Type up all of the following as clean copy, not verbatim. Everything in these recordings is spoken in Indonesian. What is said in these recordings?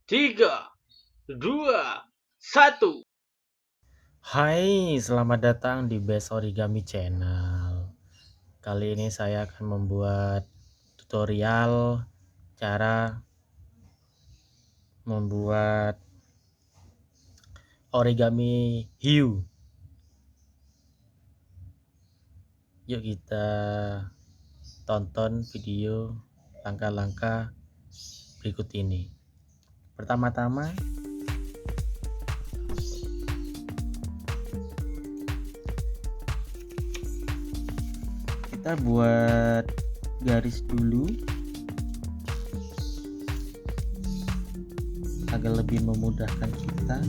Tiga, dua, satu. Hai, selamat datang di Best Origami Channel. Kali ini saya akan membuat tutorial cara membuat origami hiu. Yuk kita tonton video langkah-langkah berikut ini. Pertama-tama, kita buat garis dulu agar lebih memudahkan kita.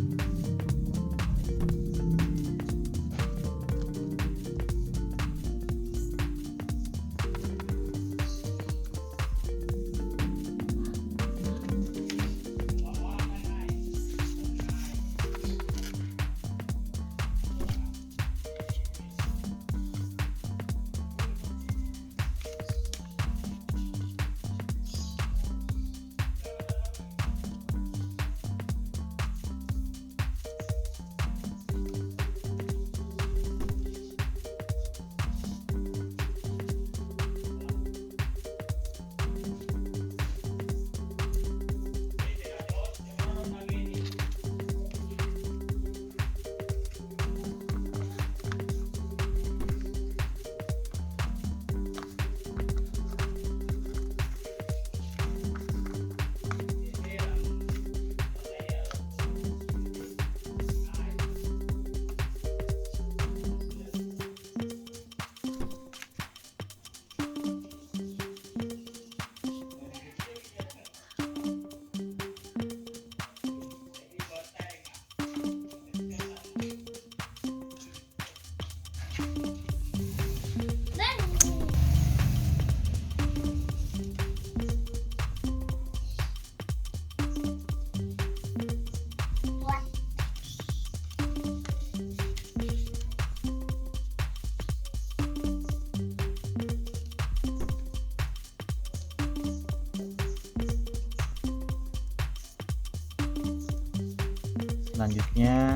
Selanjutnya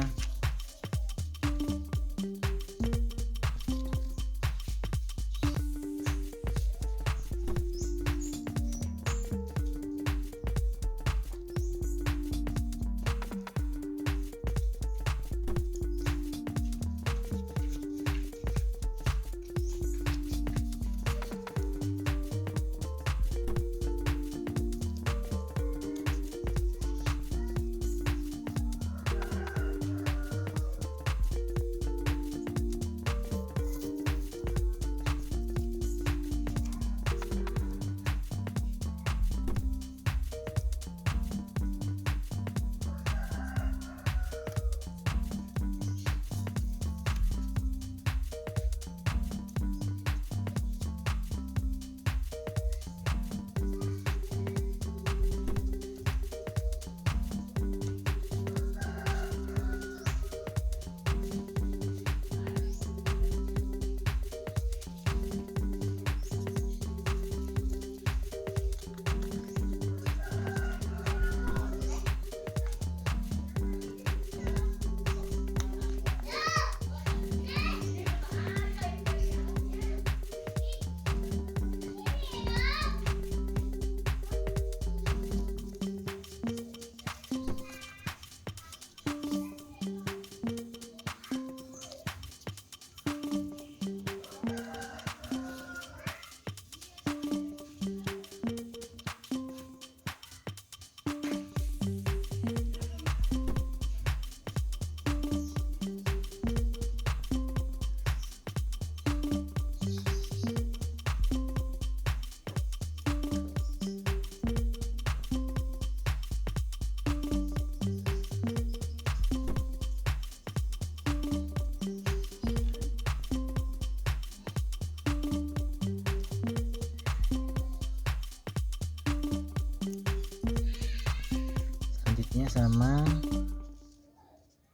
sama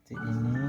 seperti ini.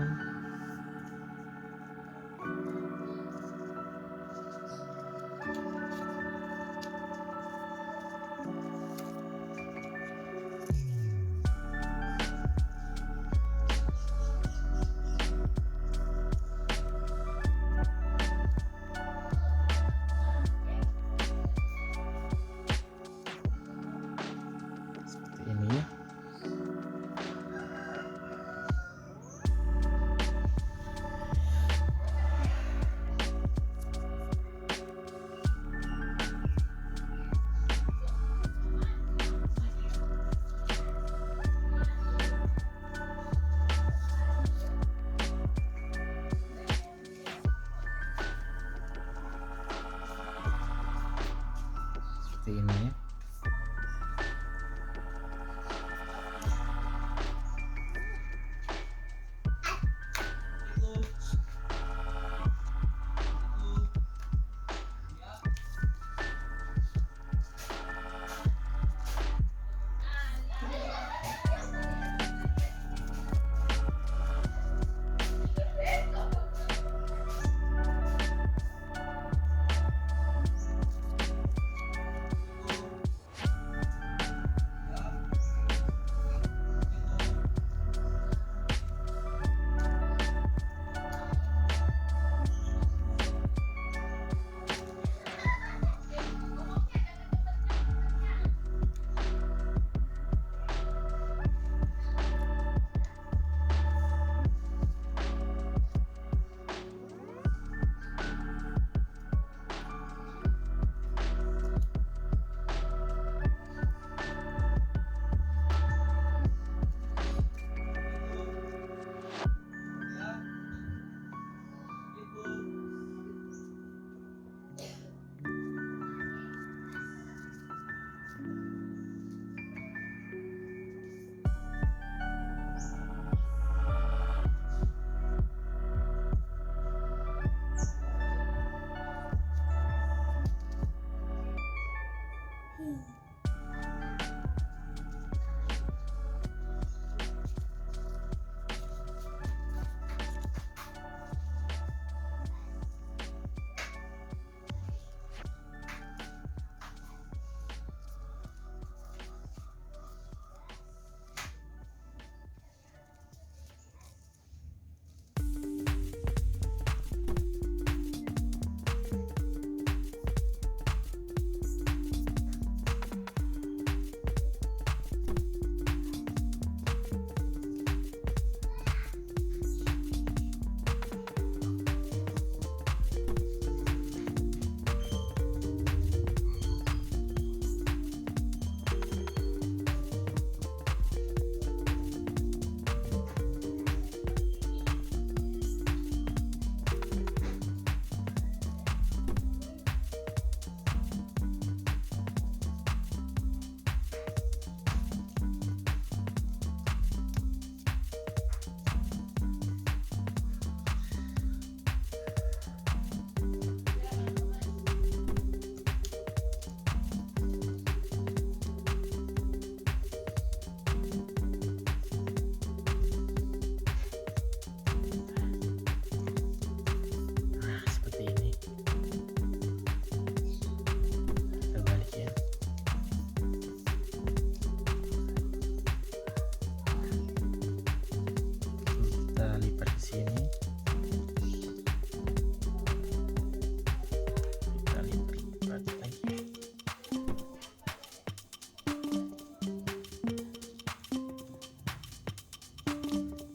kita lipat di sini, kita lipat lagi.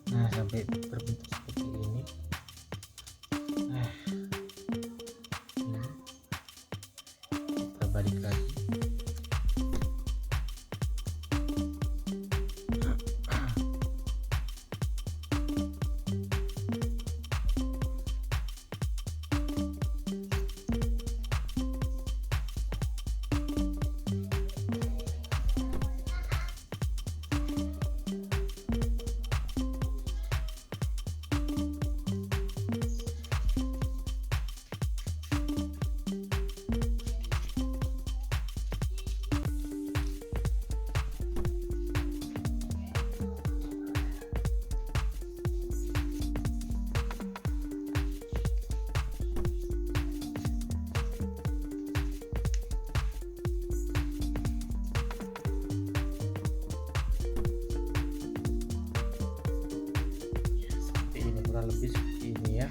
Nah, sampai berbentuk seperti ini. Nah, ini kita balik lagi. Kurang lebih seperti ini ya.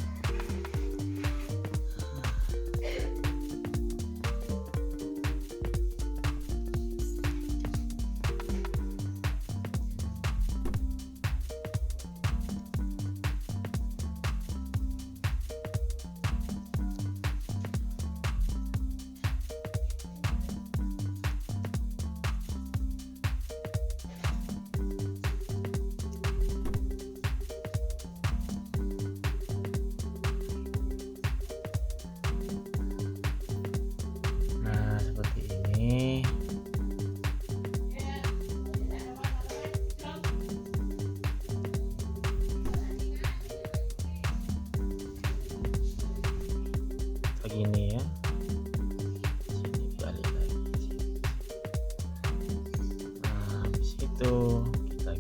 Seperti ini. Begini ya. Sini balik lagi. Nah, habis itu kita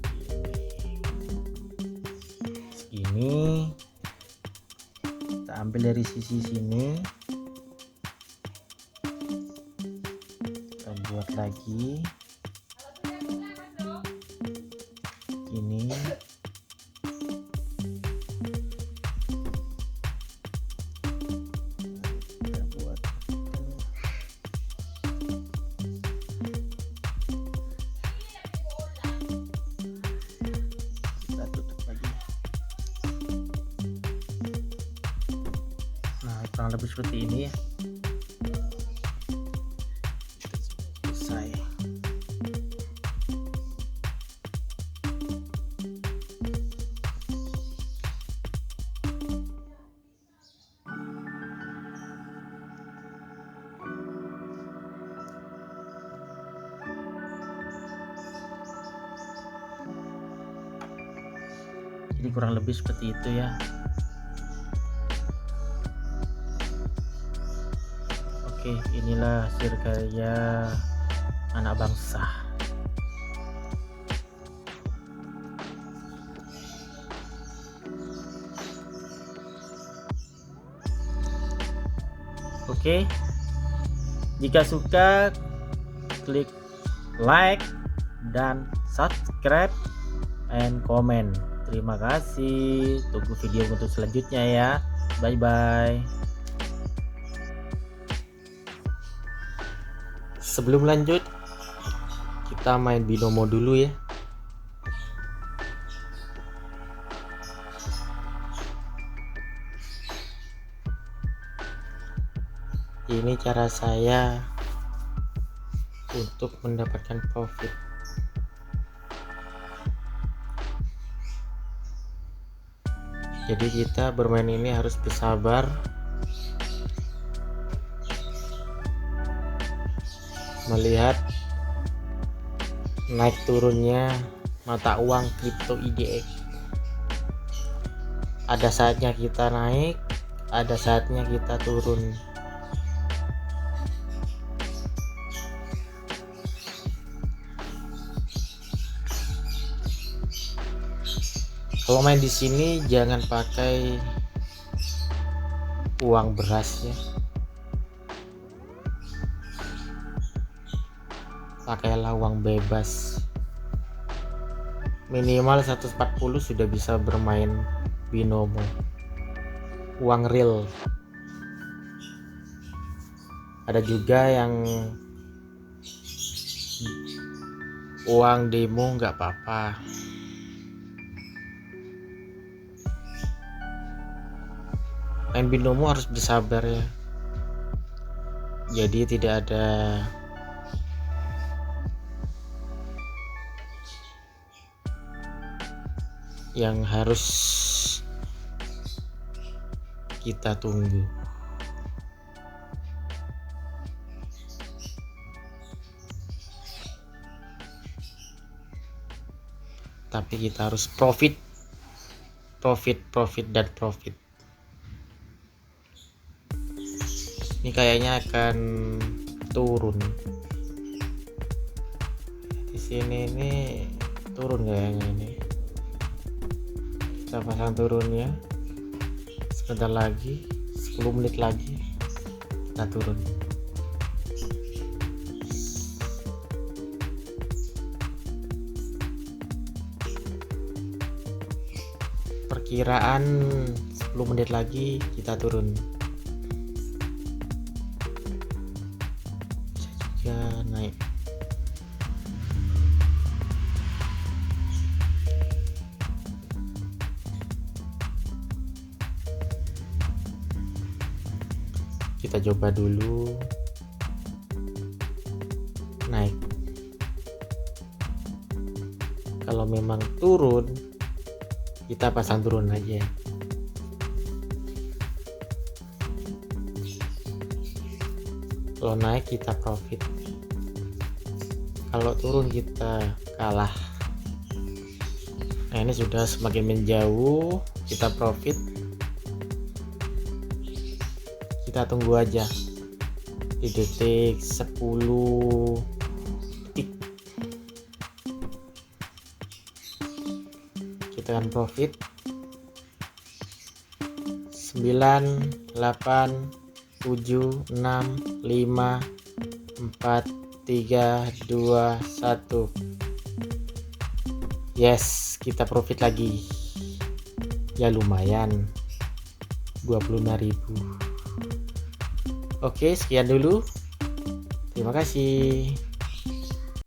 segini. Kita ambil dari sisi sini. Buat lagi ini, kita buat kita tutup lagi. Nah, kurang lebih seperti ini ya. Jadi kurang lebih seperti itu ya. Oke, inilah hasil karya anak bangsa. Oke, jika suka klik like dan subscribe and comment. Terima kasih. Tunggu video untuk selanjutnya ya. Bye bye. Sebelum lanjut, kita main binomo dulu ya. Ini cara saya untuk mendapatkan profit. Jadi kita bermain ini harus bersabar, melihat naik turunnya mata uang kripto IDX. Ada saatnya kita naik, ada saatnya kita turun. Kalau main di sini jangan pakai uang beras ya. Pakailah uang bebas. Minimal 140 sudah bisa bermain binomo, uang real. Ada juga yang uang demo nggak apa-apa. Main binomo harus bersabar ya. Jadi tidak ada yang harus kita tunggu. Tapi kita harus profit. Ini kayaknya akan turun. Di sini ini turun kayaknya ini. Kita pasang turunnya. Sebentar lagi, 10 menit lagi kita turun. Perkiraan 10 menit lagi kita turun. Bisa juga naik. Kita coba dulu naik. Kalau memang turun, kita pasang turun aja. Kalau naik kita profit. Kalau turun kita kalah. Nah, ini sudah semakin menjauh, kita profit. Kita tunggu aja di detik 10 detik. Kita akan profit 9, 8, 7, 6, 5, 4, 3, 2, 1. Yes, kita profit lagi. Ya lumayan, 25.000. Oke, sekian dulu. Terima kasih.